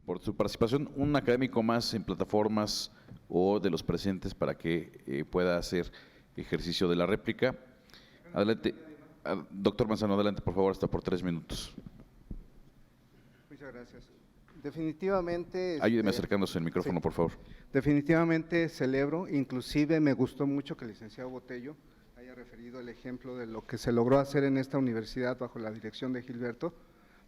por su participación. Un académico más en plataformas o de los presentes para que pueda hacer ejercicio de la réplica. Adelante. Doctor Manzano, adelante, por favor, hasta por 3 minutos. Muchas gracias. Definitivamente… Ayúdeme acercándose el micrófono, sí, por favor. Definitivamente celebro, inclusive me gustó mucho que el licenciado Botello haya referido el ejemplo de lo que se logró hacer en esta universidad bajo la dirección de Gilberto,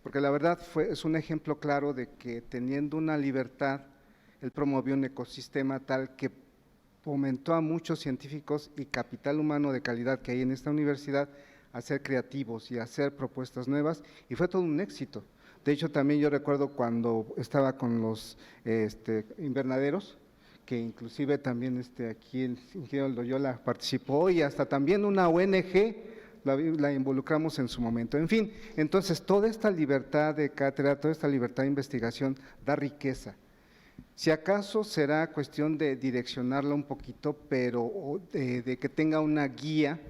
porque la verdad es un ejemplo claro de que teniendo una libertad, él promovió un ecosistema tal que fomentó a muchos científicos y capital humano de calidad que hay en esta universidad a ser creativos y a hacer propuestas nuevas, y fue todo un éxito. De hecho, también yo recuerdo cuando estaba con los invernaderos, que inclusive también aquí el ingeniero Loyola participó, y hasta también una ONG la involucramos en su momento. En fin, entonces toda esta libertad de cátedra, toda esta libertad de investigación da riqueza. Si acaso será cuestión de direccionarla un poquito, pero de que tenga una guía,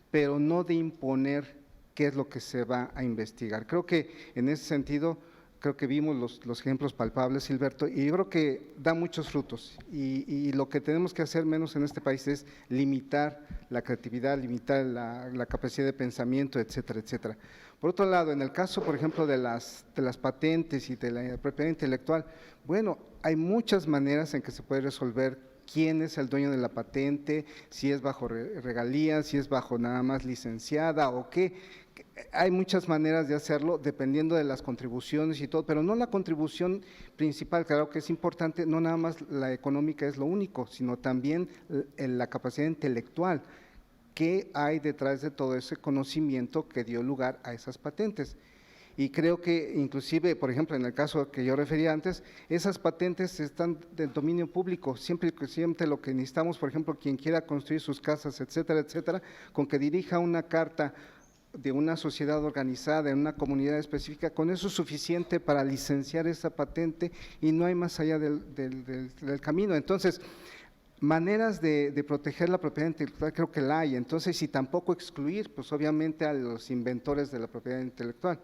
pero no de imponer qué es lo que se va a investigar. Creo que en ese sentido, creo que vimos los ejemplos palpables, Gilberto, y yo creo que da muchos frutos, y lo que tenemos que hacer menos en este país es limitar la creatividad, limitar la capacidad de pensamiento, etcétera, etcétera. Por otro lado, en el caso, por ejemplo, de las patentes y de la propiedad intelectual, bueno, hay muchas maneras en que se puede resolver quién es el dueño de la patente, si es bajo regalías, si es bajo nada más licenciada o qué. Hay muchas maneras de hacerlo dependiendo de las contribuciones y todo, pero no la contribución principal, claro que es importante, no nada más la económica es lo único, sino también la capacidad intelectual. ¿Qué hay detrás de todo ese conocimiento que dio lugar a esas patentes? Y creo que inclusive, por ejemplo, en el caso que yo refería antes, esas patentes están del dominio público, siempre lo que necesitamos, por ejemplo, quien quiera construir sus casas, etcétera, etcétera, con que dirija una carta de una sociedad organizada en una comunidad específica, con eso es suficiente para licenciar esa patente y no hay más allá del camino. Entonces, maneras de proteger la propiedad intelectual creo que la hay, entonces, y tampoco excluir, pues obviamente a los inventores de la propiedad intelectual.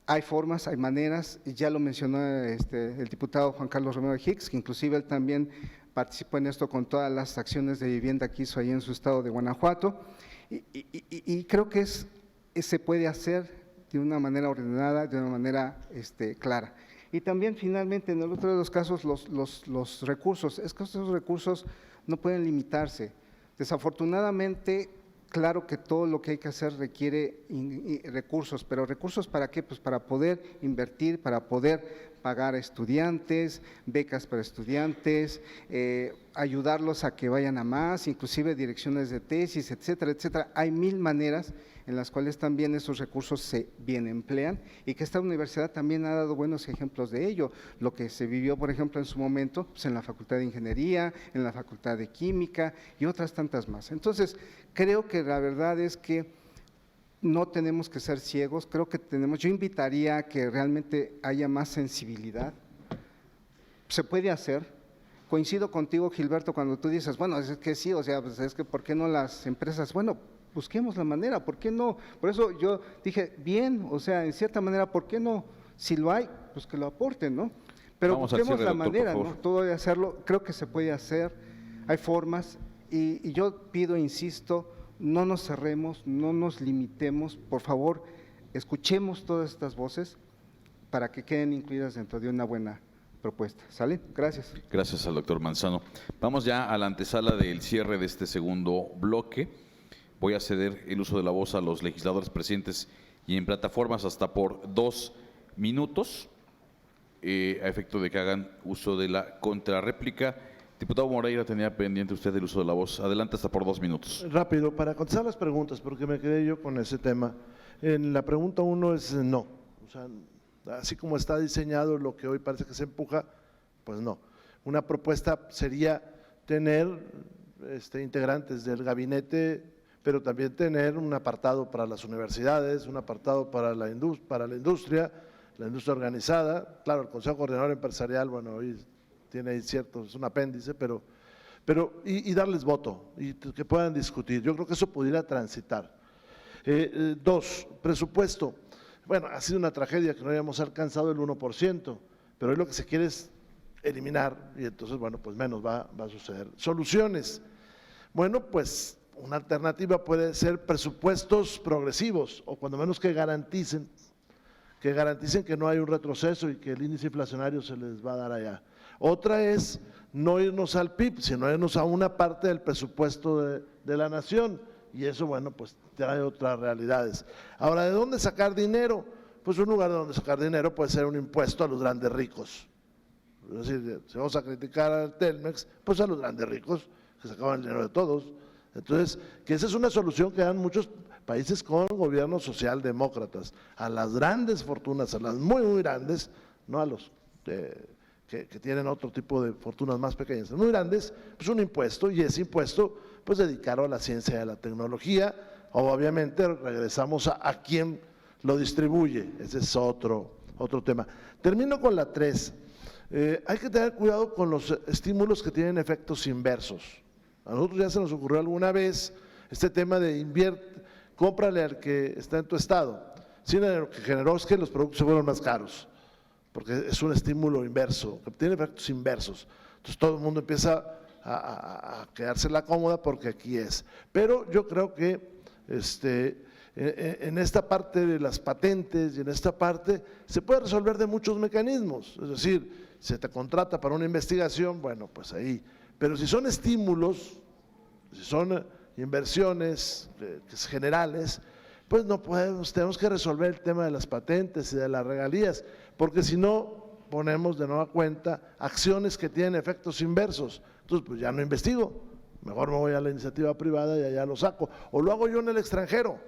Hay formas, hay maneras, y ya lo mencionó el diputado Juan Carlos Romero Hicks, que inclusive él también participó en esto con todas las acciones de vivienda que hizo ahí en su estado de Guanajuato, y creo que se puede hacer de una manera ordenada, de una manera clara. Y también finalmente en el otro de los casos los recursos, es que estos recursos no pueden limitarse. Desafortunadamente, claro que todo lo que hay que hacer requiere recursos, pero ¿recursos para qué? Pues para poder invertir, para poder pagar a estudiantes, becas para estudiantes, ayudarlos a que vayan a más, inclusive direcciones de tesis, etcétera, etcétera. Hay 1000 maneras en las cuales también esos recursos se bien emplean, y que esta universidad también ha dado buenos ejemplos de ello. Lo que se vivió, por ejemplo, en su momento, pues en la Facultad de Ingeniería, en la Facultad de Química y otras tantas más. Entonces, creo que la verdad es que no tenemos que ser ciegos, yo invitaría a que realmente haya más sensibilidad. Se puede hacer. Coincido contigo, Gilberto, cuando tú dices, bueno, es que sí, o sea, pues es que ¿por qué no las empresas? Bueno, busquemos la manera, ¿por qué no? Por eso yo dije, bien, o sea, en cierta manera, ¿por qué no? Si lo hay, pues que lo aporten, ¿no? Pero busquemos la manera, ¿no? Todo de hacerlo, creo que se puede hacer, hay formas, y yo pido, insisto, no nos cerremos, no nos limitemos, por favor, escuchemos todas estas voces para que queden incluidas dentro de una buena propuesta. ¿Sale? Gracias. Gracias al doctor Manzano. Vamos ya a la antesala del cierre de este segundo bloque. Voy a ceder el uso de la voz a los legisladores presentes y en plataformas hasta por 2 minutos, a efecto de que hagan uso de la contrarréplica. Diputado Moreira, tenía pendiente usted el uso de la voz. Adelante, hasta por 2 minutos. Rápido, para contestar las preguntas, porque me quedé yo con ese tema. En la pregunta 1 es no. O sea, así como está diseñado lo que hoy parece que se empuja, pues no. Una propuesta sería tener integrantes del gabinete, pero también tener un apartado para las universidades, un apartado para la industria organizada. Claro, el Consejo Coordinador Empresarial, bueno, hoy tiene ahí cierto, es un apéndice, pero darles voto y que puedan discutir. Yo creo que eso pudiera transitar. 2, presupuesto. Bueno, ha sido una tragedia que no hayamos alcanzado el 1%, pero hoy lo que se quiere es eliminar y entonces, bueno, pues menos va a suceder. Soluciones. Bueno, pues una alternativa puede ser presupuestos progresivos o cuando menos que garanticen que no hay un retroceso y que el índice inflacionario se les va a dar allá. Otra es no irnos al PIB, sino irnos a una parte del presupuesto de la nación y eso, bueno, pues trae otras realidades. Ahora, ¿de dónde sacar dinero? Pues un lugar de donde sacar dinero puede ser un impuesto a los grandes ricos. Es decir, si vamos a criticar al Telmex, pues a los grandes ricos que sacaban el dinero de todos. Entonces, que esa es una solución que dan muchos países con gobiernos socialdemócratas, a las grandes fortunas, a las muy, muy grandes, no a los que tienen otro tipo de fortunas más pequeñas, muy grandes, pues un impuesto y ese impuesto pues dedicarlo a la ciencia y a la tecnología, obviamente regresamos a quién lo distribuye, ese es otro tema. Termino con la 3. Hay que tener cuidado con los estímulos que tienen efectos inversos. A nosotros ya se nos ocurrió alguna vez este tema de cómprale al que está en tu estado. Sí, lo que generó es que los productos se fueron más caros, porque es un estímulo inverso, que tiene efectos inversos. Entonces todo el mundo empieza a quedársela cómoda porque aquí es. Pero yo creo que en esta parte de las patentes y en esta parte se puede resolver de muchos mecanismos. Es decir, se te contrata para una investigación, bueno, pues ahí. Pero si son estímulos, si son inversiones generales, pues no podemos, tenemos que resolver el tema de las patentes y de las regalías, porque si no ponemos de nueva cuenta acciones que tienen efectos inversos. Entonces, pues ya no investigo, mejor me voy a la iniciativa privada y allá lo saco. O lo hago yo en el extranjero,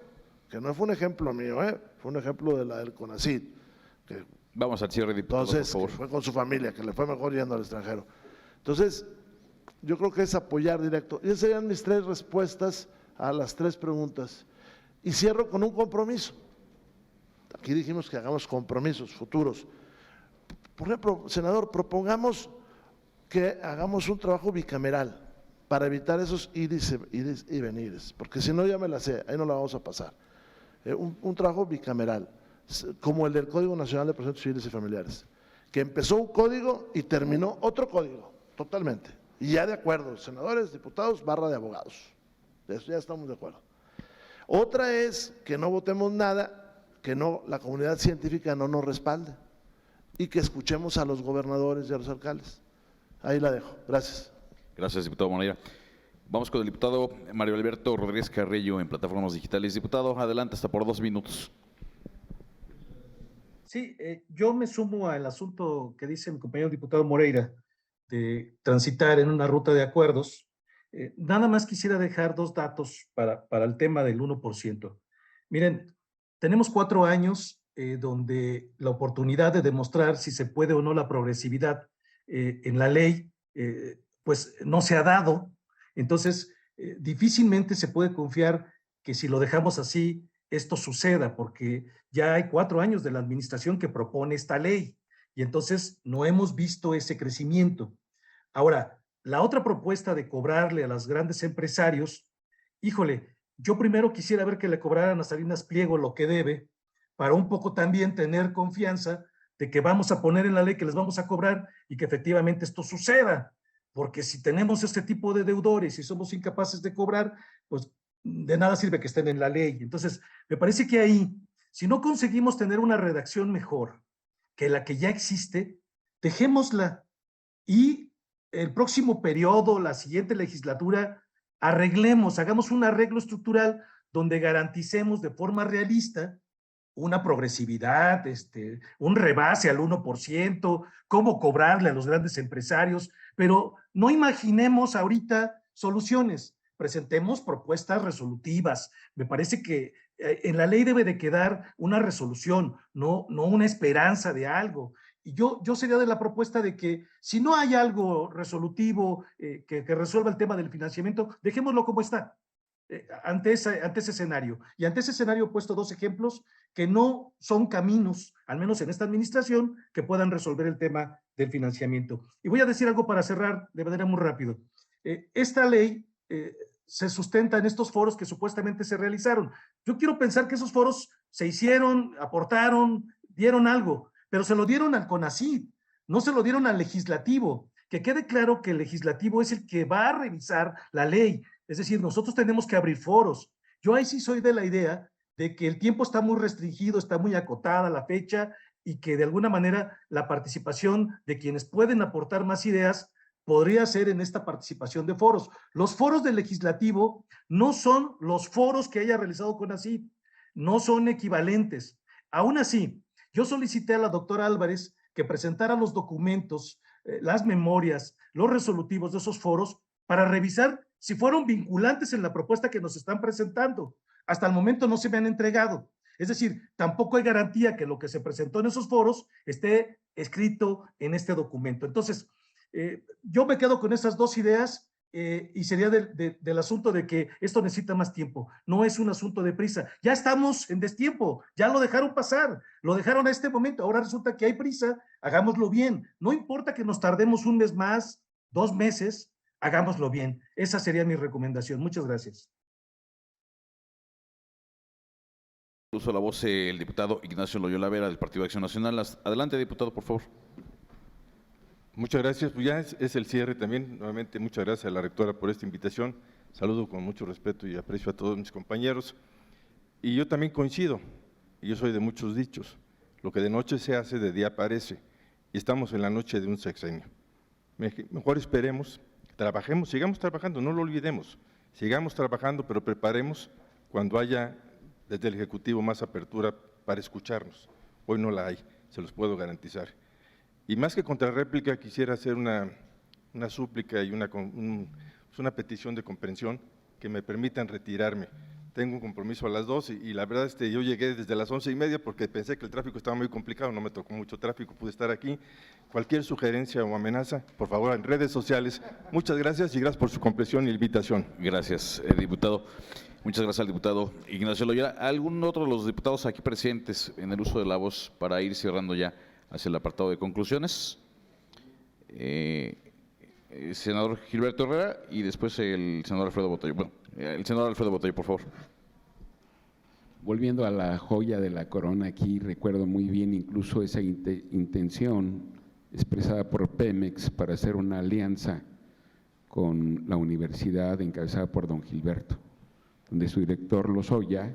que no fue un ejemplo mío, fue un ejemplo de la del CONACYT. Vamos al cierre, diputado, entonces, por favor. que fue con su familia, que le fue mejor yendo al extranjero. Entonces, yo creo que es apoyar directo. Y esas serían mis 3 respuestas a las 3 preguntas. Y cierro con un compromiso. Aquí dijimos que hagamos compromisos futuros. Por ejemplo, senador, propongamos que hagamos un trabajo bicameral para evitar esos ires y venires, porque si no ya me la sé, ahí no la vamos a pasar. Un trabajo bicameral, como el del Código Nacional de Procedimientos Civiles y Familiares, que empezó un código y terminó otro código, totalmente. Y ya de acuerdo, senadores, diputados, barra de abogados. De eso ya estamos de acuerdo. Otra es que no votemos nada, que no, la comunidad científica no nos respalde y que escuchemos a los gobernadores y a los alcaldes. Ahí la dejo. Gracias. Gracias, diputado Moreira. Vamos con el diputado Mario Alberto Rodríguez Carrillo en Plataformas Digitales. Diputado, adelante, hasta por 2 minutos. Sí, yo me sumo al asunto que dice mi compañero diputado Moreira, de transitar en una ruta de acuerdos. Nada más quisiera dejar 2 datos para el tema del 1%. Miren, tenemos 4 años donde la oportunidad de demostrar si se puede o no la progresividad en la ley, pues no se ha dado. Entonces, difícilmente se puede confiar que si lo dejamos así, esto suceda, porque ya hay 4 años de la administración que propone esta ley y entonces no hemos visto ese crecimiento. Ahora, la otra propuesta de cobrarle a los grandes empresarios, híjole, yo primero quisiera ver que le cobraran a Salinas Pliego lo que debe, para un poco también tener confianza de que vamos a poner en la ley que les vamos a cobrar y que efectivamente esto suceda, porque si tenemos este tipo de deudores y somos incapaces de cobrar, pues de nada sirve que estén en la ley. Entonces, me parece que ahí, si no conseguimos tener una redacción mejor que la que ya existe, dejémosla y el próximo periodo, la siguiente legislatura, hagamos un arreglo estructural donde garanticemos de forma realista una progresividad, un rebase al 1%, cómo cobrarle a los grandes empresarios, pero no imaginemos ahorita soluciones, presentemos propuestas resolutivas. Me parece que en la ley debe de quedar una resolución, no una esperanza de algo. Y yo sería de la propuesta de que si no hay algo resolutivo que resuelva el tema del financiamiento, dejémoslo como está. Ante ese escenario. Y ante ese escenario he puesto 2 ejemplos que no son caminos, al menos en esta administración, que puedan resolver el tema del financiamiento. Y voy a decir algo para cerrar de manera muy rápido. Esta ley se sustenta en estos foros que supuestamente se realizaron. Yo quiero pensar que esos foros se hicieron, aportaron, dieron algo, pero se lo dieron al CONACYT. no se lo dieron al legislativo. Que quede claro que el legislativo es el que va a revisar la ley. Es decir, nosotros tenemos que abrir foros. Yo ahí sí soy de la idea de que el tiempo está muy restringido, está muy acotada la fecha y que de alguna manera la participación de quienes pueden aportar más ideas podría ser en esta participación de foros. Los foros del legislativo no son los foros que haya realizado CONACYT, no son equivalentes. Aún así, yo solicité a la doctora Álvarez que presentara los documentos, las memorias, los resolutivos de esos foros para revisar si fueron vinculantes en la propuesta que nos están presentando. Hasta el momento no se me han entregado. Es decir, tampoco hay garantía que lo que se presentó en esos foros esté escrito en este documento. Entonces, yo me quedo con esas dos ideas y sería del asunto de que esto necesita más tiempo. No es un asunto de prisa. Ya estamos en destiempo, ya lo dejaron pasar, lo dejaron a este momento. Ahora resulta que hay prisa, hagámoslo bien. No importa que nos tardemos un mes más, 2 meses, hagámoslo bien. Esa sería mi recomendación. Muchas gracias. Uso la voz el diputado Ignacio Loyola Vera del Partido de Acción Nacional. Adelante, diputado, por favor. Muchas gracias. Pues ya es el cierre también. Nuevamente, muchas gracias a la rectora por esta invitación. Saludo con mucho respeto y aprecio a todos mis compañeros. Y yo también coincido, y yo soy de muchos dichos, lo que de noche se hace, de día parece, y estamos en la noche de un sexenio. Mejor esperemos, trabajemos, sigamos trabajando, no lo olvidemos, sigamos trabajando, pero preparemos cuando haya desde el Ejecutivo más apertura para escucharnos. Hoy no la hay, se los puedo garantizar. Y más que contrarréplica, quisiera hacer una súplica y una petición de comprensión, que me permitan retirarme. Tengo un compromiso a las 2 y la verdad yo llegué desde las 11:30 porque pensé que el tráfico estaba muy complicado, no me tocó mucho tráfico, pude estar aquí. Cualquier sugerencia o amenaza, por favor, en redes sociales. Muchas gracias y gracias por su comprensión y invitación. Gracias, diputado. Muchas gracias al diputado Ignacio Loyola. ¿Algún otro de los diputados aquí presentes en el uso de la voz para ir cerrando ya hacia el apartado de conclusiones? Senador Gilberto Herrera y después el senador Alfredo Botello. Bueno, el senador Alfredo Botello, por favor. Volviendo a la joya de la corona, aquí recuerdo muy bien incluso esa intención expresada por Pemex para hacer una alianza con la universidad encabezada por don Gilberto, donde su director Lozoya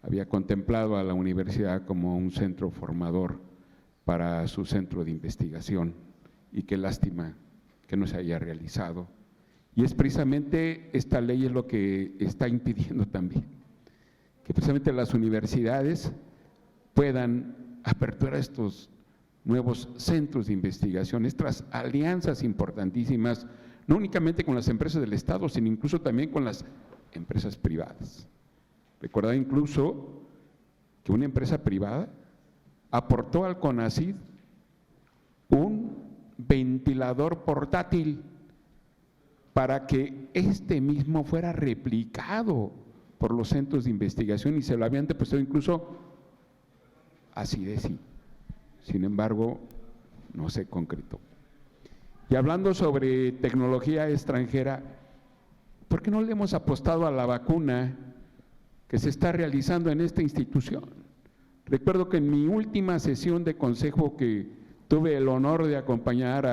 había contemplado a la universidad como un centro formador para su centro de investigación, y qué lástima que no se haya realizado. Y es precisamente esta ley es lo que está impidiendo también, que precisamente las universidades puedan aperturar estos nuevos centros de investigación, estas alianzas importantísimas, no únicamente con las empresas del Estado, sino incluso también con las empresas privadas. Recordar incluso que una empresa privada aportó al CONACYT un ventilador portátil para que este mismo fuera replicado por los centros de investigación y se lo habían depositado incluso así de sí. Sin embargo, no se concretó. Y hablando sobre tecnología extranjera, ¿por qué no le hemos apostado a la vacuna que se está realizando en esta institución? Recuerdo que en mi última sesión de consejo que tuve el honor de acompañar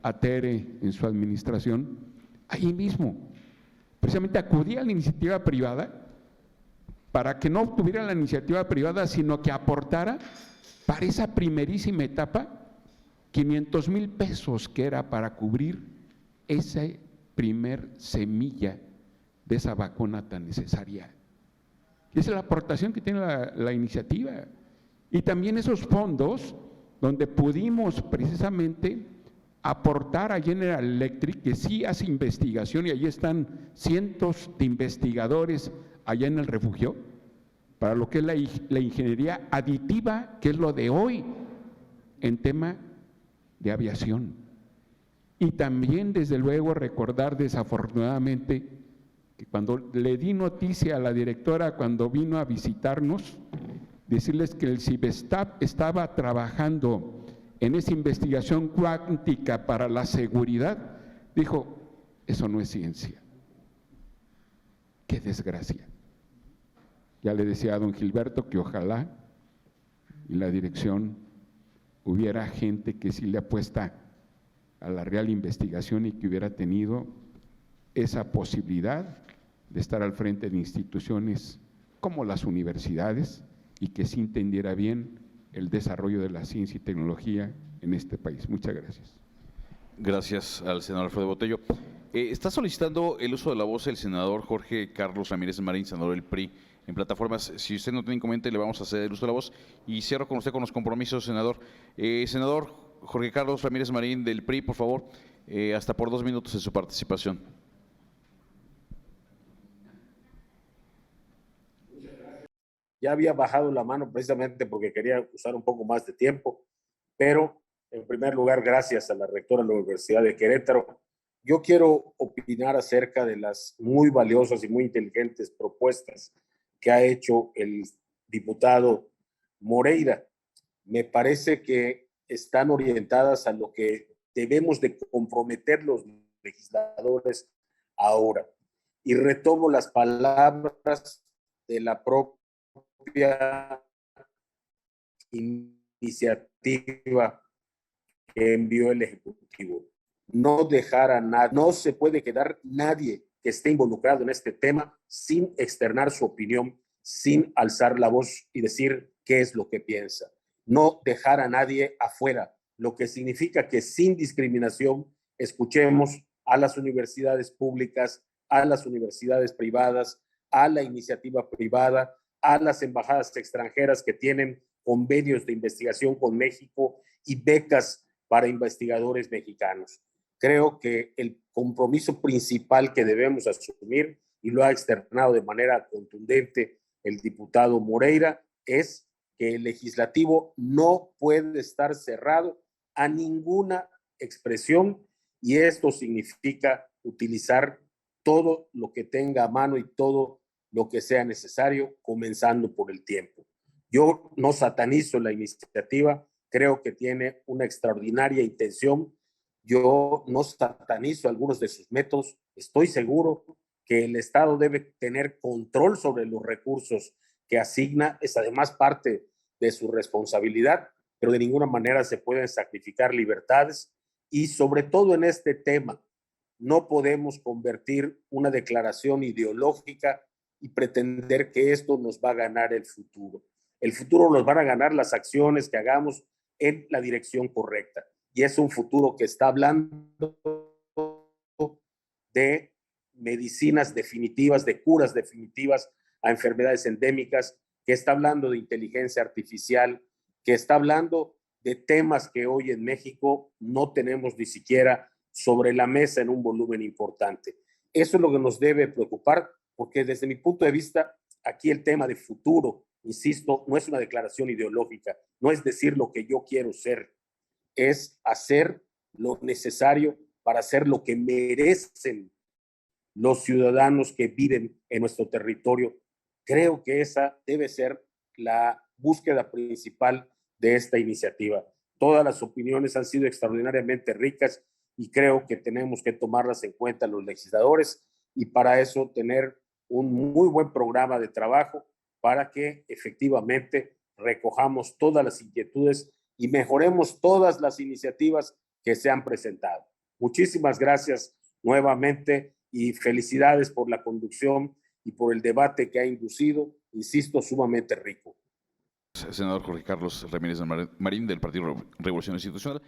a Tere en su administración, ahí mismo, precisamente acudí a la iniciativa privada para que no obtuviera la iniciativa privada, sino que aportara para esa primerísima etapa 500,000 pesos que era para cubrir esa primer semilla de esa vacuna tan necesaria. Y esa es la aportación que tiene la iniciativa. Y también esos fondos donde pudimos precisamente aportar a General Electric, que sí hace investigación, y allí están cientos de investigadores allá en el refugio, para lo que es la ingeniería aditiva, que es lo de hoy en tema de aviación. Y también, desde luego, recordar desafortunadamente que cuando le di noticia a la directora cuando vino a visitarnos, decirles que el CIBESTAP estaba trabajando en esa investigación cuántica para la seguridad, dijo, eso no es ciencia. ¡Qué desgracia! Ya le decía a don Gilberto que ojalá y la dirección hubiera gente que sí le apuesta a la real investigación y que hubiera tenido esa posibilidad de estar al frente de instituciones como las universidades y que sí entendiera bien el desarrollo de la ciencia y tecnología en este país. Muchas gracias. Gracias al senador Alfredo Botello. Está solicitando el uso de la voz el senador Jorge Carlos Ramírez Marín, senador del PRI, en plataformas. Si usted no tiene inconveniente, le vamos a hacer el uso de la voz. Y cierro con usted con los compromisos, senador. Senador Jorge Carlos Ramírez Marín del PRI, por favor, hasta por 2 minutos de su participación. Ya había bajado la mano precisamente porque quería usar un poco más de tiempo, pero en primer lugar, gracias a la rectora de la Universidad de Querétaro. Yo quiero opinar acerca de las muy valiosas y muy inteligentes propuestas que ha hecho el diputado Moreira. Me parece que están orientadas a lo que debemos de comprometer los legisladores ahora. Y retomo las palabras de la propia iniciativa que envió el Ejecutivo. No dejar a nadie, no se puede quedar nadie que esté involucrado en este tema sin externar su opinión, sin alzar la voz y decir qué es lo que piensa. No dejar a nadie afuera, lo que significa que sin discriminación escuchemos a las universidades públicas, a las universidades privadas, a la iniciativa privada, a las embajadas extranjeras que tienen convenios de investigación con México y becas para investigadores mexicanos. Creo que el compromiso principal que debemos asumir, y lo ha externado de manera contundente el diputado Moreira, es que el legislativo no puede estar cerrado a ninguna expresión, y esto significa utilizar todo lo que tenga a mano y todo lo que sea necesario, comenzando por el tiempo. Yo no satanizo la iniciativa, creo que tiene una extraordinaria intención. Yo no satanizo algunos de sus métodos. Estoy seguro que el Estado debe tener control sobre los recursos que asigna. Es además parte de su responsabilidad, pero de ninguna manera se pueden sacrificar libertades. Y sobre todo en este tema, no podemos convertir una declaración ideológica y pretender que esto nos va a ganar el futuro. El futuro nos van a ganar las acciones que hagamos en la dirección correcta. Y es un futuro que está hablando de medicinas definitivas, de curas definitivas a enfermedades endémicas, que está hablando de inteligencia artificial, que está hablando de temas que hoy en México no tenemos ni siquiera sobre la mesa en un volumen importante. Eso es lo que nos debe preocupar, porque desde mi punto de vista, aquí el tema de futuro, insisto, no es una declaración ideológica, no es decir lo que yo quiero ser, es hacer lo necesario para hacer lo que merecen los ciudadanos que viven en nuestro territorio. Creo que esa debe ser la búsqueda principal de esta iniciativa. Todas las opiniones han sido extraordinariamente ricas y creo que tenemos que tomarlas en cuenta los legisladores, y para eso tener un muy buen programa de trabajo para que efectivamente recojamos todas las inquietudes y mejoremos todas las iniciativas que se han presentado. Muchísimas gracias nuevamente y felicidades por la conducción y por el debate que ha inducido, insisto, sumamente rico. Senador Jorge Carlos Ramírez Marín del Partido Revolución Institucional.